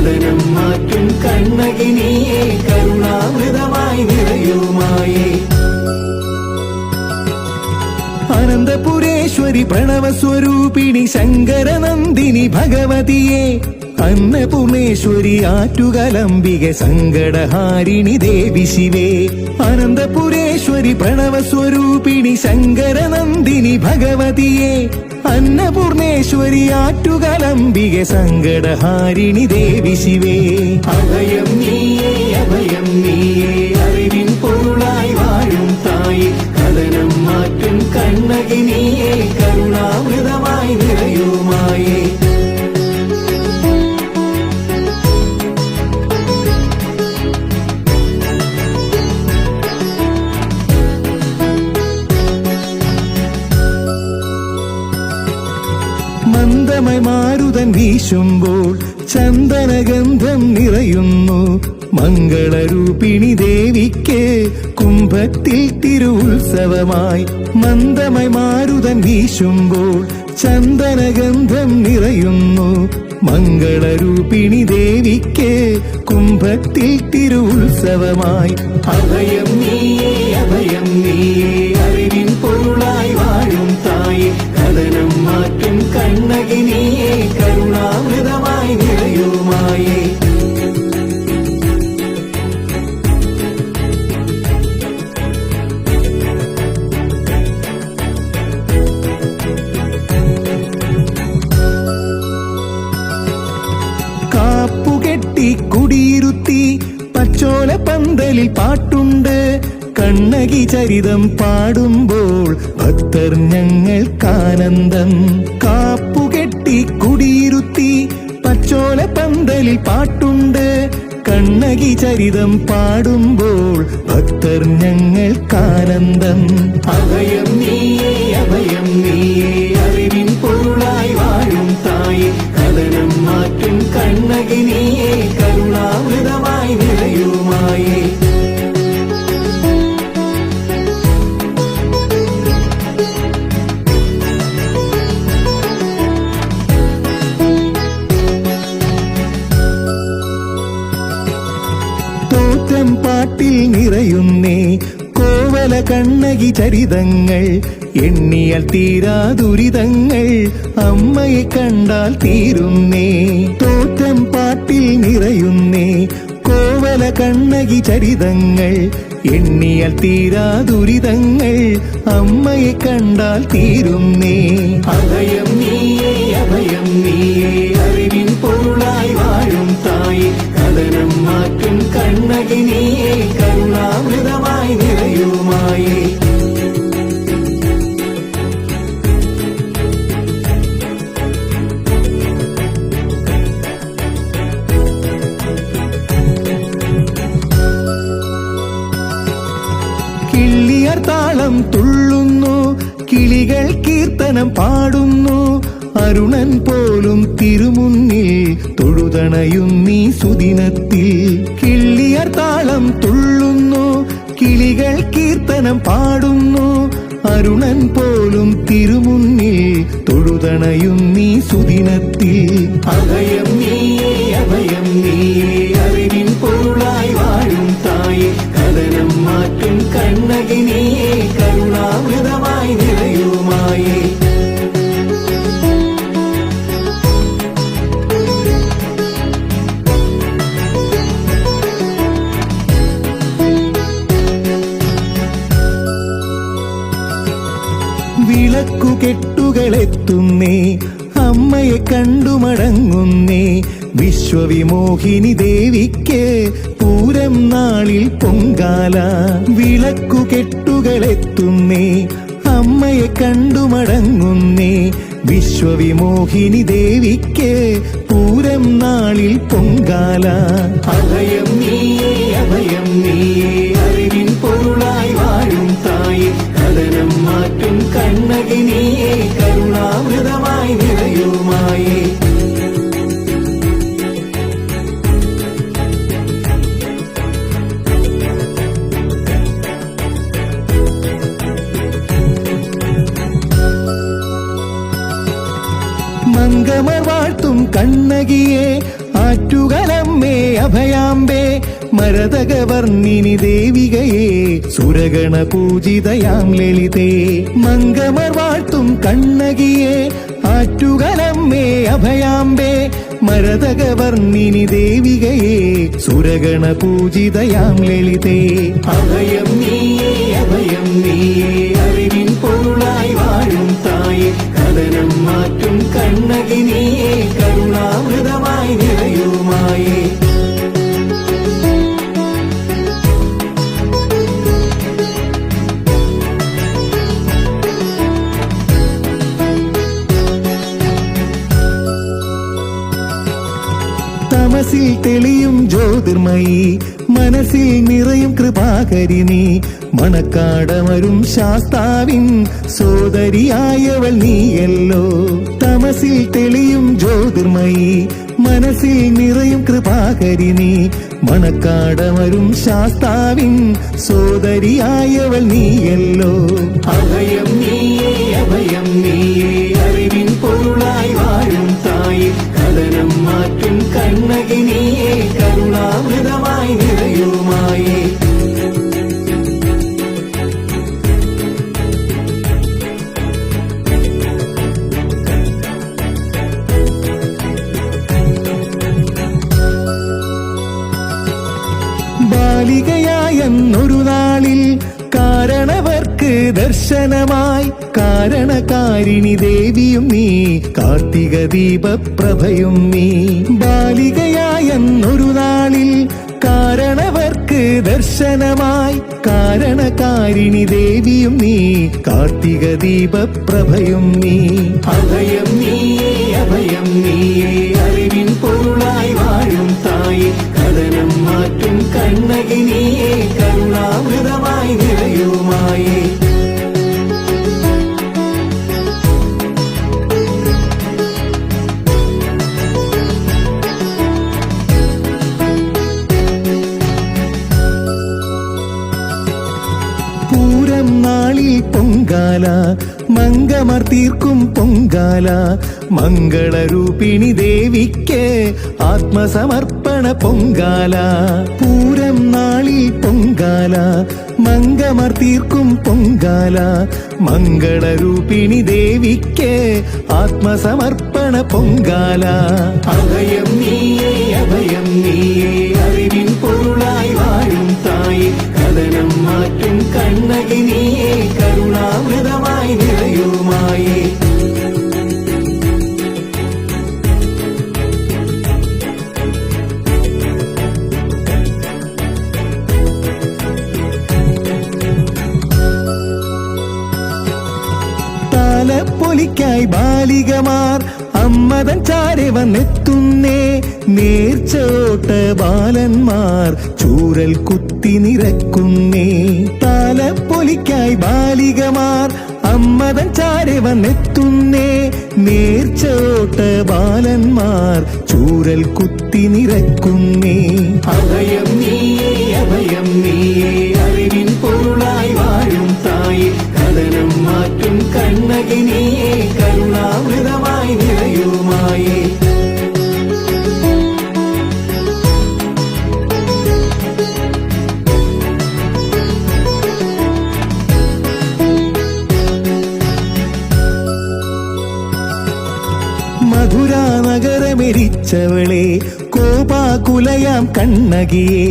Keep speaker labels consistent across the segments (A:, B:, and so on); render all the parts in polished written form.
A: കഥനം മാറ്റും കണ്ണകിനിയെ കരുണാമൃതമായി നിറയുമായേ. അനന്തപുരേശ്വരി പ്രണവസ്വരൂപിണി ശങ്കരനന്ദിനി ഭഗവതിയെ അന്നപൂർണേശ്വരി ആറ്റുകലംബിക സങ്കടഹാരിണി ദേവി ശിവേ. അനന്തപുരേശ്വരി പ്രണവസ്വരൂപിണി ശങ്കരനന്ദിനി ഭഗവതിയെ അന്നപൂർണേശ്വരി ആറ്റുകലംബിക സങ്കടഹാരിണി ദേവി ശിവേ. അഭയം നീയേ അഭയം നീയേ അറിവിൻ പൊരുളായി വാഴും തായേ കഥനം മാറ്റും കണ്ണകിനിയെ കരുണാമൃതമായി നിറയുമായേ. മന്ദമായി മാരുതൻ വീശുമ്പോൾ ചന്ദനഗന്ധം നിറയുന്നു മംഗളരൂപിണി ദേവിക്ക് കുംഭത്തിൽ തിരുവുത്സവമായി. മന്ദമായി മാരുതൻ വീശുമ്പോൾ ചന്ദനഗന്ധം നിറയുന്നു മംഗളരൂപിണി ദേവിക്ക് കുംഭത്തിൽ തിരുവുത്സവമായി. അഭയം നീയേ അഭയം നീയേ അറിവിൻ പൊരുളായി വാഴും തായേ കഥനം മാറ്റും കണ്ണകിനിയെ കരുണാമൃതമായി നിറയുമായേ. കാപ്പുകെട്ടി കുടിയിരുത്തി പച്ചോല പന്തലിൽ പാട്ടുണ്ട് കണ്ണകി ചരിതം പാടുമ്പോൾ ഭക്തർ ഞങ്ങൾക്കാനന്ദം. കാപ്പുകെട്ടി കുടിയിരുത്തി പച്ചോല പന്തലിൽ പാട്ടുണ്ട് കണ്ണകി ചരിതം പാടുമ്പോൾ ഭക്തർ ഞങ്ങൾക്കാനന്ദം. അഭയം നീയേ അഭയം നീയേ അറിവിൻ പൊരുളായി വാഴും തായേ കഥനം മാറ്റും കണ്ണകിനിയെ കരുണാമൃതമായി നിറയുമായേ. തോറ്റം പാട്ടിൽ നിറയുന്നേ കോവല കണ്ണകി ചരിതങ്ങൾ എണ്ണിയാൽ തീരാ ദുരിതങ്ങൾ അമ്മയെ കണ്ടാൽ തീരുന്നേ. തോറ്റം പാട്ടിൽ നിറയുന്നേ കോവല കണ്ണകി ചരിതങ്ങൾ എണ്ണിയാൽ തീരാ ദുരിതങ്ങൾ അമ്മയെ കണ്ടാൽ തീരുന്നേ. അഭയം നീയേ അഭയം നീയേ അറിവിൻ പൊരുളായി വാഴും തായേ കഥനം മാറ്റും കണ്ണകിനിയെ കരുണാമൃതമായി നിറയുമായേ. കിള്ളിയർ താളം തുള്ളുന്നു കിളികൾ കീർത്തനം പാടുന്നു അരുണൻ പോലും തിരുമുന്നിൽ തൊഴുതണയുന്നീ സുദിനത്തിൽ. കിള്ളിയർ താളം തുള്ളുന്നു കിളികൾ കീർത്തനം പാടുന്നു അരുണൻ പോലും തിരുമുന്നിൽ തൊഴുതണയുന്നീ സുദിനത്തിൽ. അഭയം നീയേ അഭയം നീയേ അറിവിൻ പൊരുളായി വാഴും തായേ കഥനം മാറ്റും കണ്ണകിനിയെ കരുണാമൃതമായി നിറയുമായേ. വിളക്കുകെട്ടുകളെത്തുന്നേ അമ്മയെ കണ്ടുമടങ്ങുന്നേ വിശ്വവിമോഹിനി ദേവിക്ക് പൂരം നാളിൽ പൊങ്കാല. വിളക്കുകെട്ടുകളെത്തുന്നേ അമ്മയെ കണ്ടുമടങ്ങുന്നേ വിശ്വവിമോഹിനി ദേവിക്ക് പൂരം നാളിൽ പൊങ്കാല. അഭയം നീയേ അഭയം നീയേ അറിവിൻ പൊരുളായി വാഴും തായേ കഥനം മാറ്റും കണ്ണകിനിയെ കരുണാമൃതമായി നിറയുമായേ. മംഗമർ വാഴ്ത്തും കണ്ണകിയെ ആറ്റുകലമ്മേ അഭയാംബേ മരതകവർണ്ണിനി ദേവികയെ സുരഗണ പൂജിതയാം ലളിതേ മംഗമർ വാഴ്ത്തും കണ്ണകിയെ ആറ്റുകലമ്മേ അഭയാംബേ മരതകവർണ്ണിനി ദേവികയെ സുരഗണ പൂജിതയാം ലളിതേ അഭയം നീയേ അറിവിൻ പൊരുളായി വാഴും തായേ കഥനം മാറ്റും കണ്ണകി നീയേ കരുണാമൃതമായി നിറയുമായേ തമസിൽ തെളിയും ജ്യോതിർമയി മനസ്സിൽ നിറയും കൃപാകരി നീ മണക്കാടമരും ശാസ്താവിൻ സോദരിയായവൾ നീയല്ലോ തമസിൽ തെളിയും ജ്യോതിർമയി മനസ്സിൽ നിറയും കൃപാകരി നീ മണക്കാടമരും ശാസ്താവിൻ സോദരിയായവൾ നീയല്ലോ അഭയം നീയേ അറിവിൻ പൊരുളായി വാഴും തായേ കഥനം മാറ്റും കണ്ണകി നീയേ കരുണാമൃതമായി നിറയുമായേ ബാലികയായെന്നൊരു നാളിൽ കാരണവർക്ക് ദർശനമായി കാരണകാരിണി ദേവിയും നീ കാർത്തിക ദീപപ്രഭയും നീ ബാലികയായെന്നൊരു നാളിൽ കാരണവർക്ക് ദർശനമായി കാരണകാരിണി ദേവിയും നീ കാർത്തിക ദീപപ്രഭയും നീ അഭയം നീയേ അറിവിൻ പൊരുളായി വാഴും തായേ കഥനം മാറ്റും കണ്ണകി നീയേ കരുണാമൃതമായി നിറയുമായേ പൂരം നാളിൽ പൊങ്കാല മംഗമർ തീർക്കും പൊങ്കാല മംഗളരൂപിണി ദേവിക്ക് ആത്മസമർപ്പണ പൊങ്കാല പൂരം നാളിൽ പൊങ്കാല മംഗമർ തീർക്കും പൊങ്കാല മംഗളരൂപിണി ദേവിക്ക് ആത്മസമർപ്പണ പൊങ്കാല അഭയം നീയേ അറിവിൻ പൊരുളായി വാഴും തായേ കഥനം മാറ്റും കണ്ണകി നീയേ കരുണാമൃതമായി നിറയുമായേ താലപ്പൊലിക്കായി ബാലികമാർ അമ്മതൻ ചാരെ വന്നെത്തുന്നേ നേർച്ചോട്ട ബാലന്മാർ ചൂരൽ കുത്തി നിരക്കുന്നേ താലപ്പൊലിക്കായി ബാലികമാർ അമ്മതൻ ചാരെ വന്നെത്തുന്നേ നേർച്ചോട്ട ബാലന്മാർ ചൂരൽ കുത്തി നിരക്കുന്നേ അഭയം നീയേ അറിവിൻ പൊരുളായി വാഴും തായേ കഥനം മാറ്റും കണ്ണകി നീയേ കരുണാമൃതമായി നിറയുമായേ മധുരാ നഗരമെരിച്ചവളെ കോപാകുലയാം കണ്ണകിയെ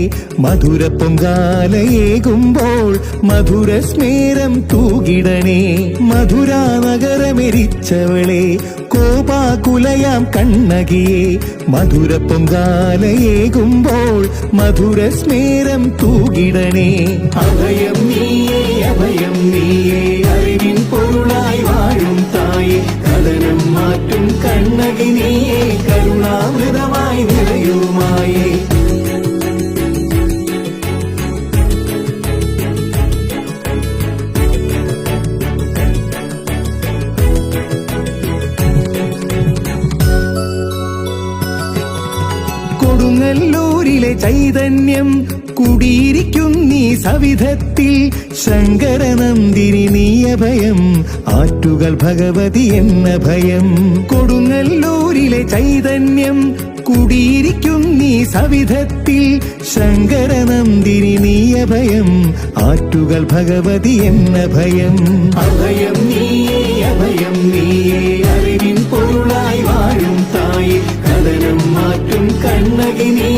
A: മധുര പൊങ്കാലയേകുമ്പോൾ മധുര സ്മേരം തൂകിടണേ മധുരാ നഗരമെരിച്ചവളെ കോപാകുലയാം കണ്ണകിയെ മധുര പൊങ്കാലയേകുമ്പോൾ മധുര സ്മേരം തൂകിടണേ അഭയം നീയേ അറിവിൻ പൊരുളായി വാഴും തായേ കഥനം മാറ്റും കണ്ണകി നീയേ കരുണാമൃതമായി നിറയുമായേ കൊടുങ്ങല്ലൂരിലെ ചൈതന്യം കുടിയിരിക്കുന്നീ സവിധത്തിൽ ശങ്കരനന്ദിനി നീയഭയം ആറ്റുകൾ ഭഗവതി എന്ന ഭയം കൊടുങ്ങല്ലൂരിലെ ചൈതന്യം കുടിയിരിക്കുന്നീ സവിധത്തിൽ ശങ്കരനന്ദിനി നീ അഭയം ആറ്റുകൾ ഭഗവതി എന്ന ഭയം. അഭയം നീയേ അറിവിൻ പൊരുളായി വാഴും തായേ കഥനം മാറ്റും കണ്ണകി നീ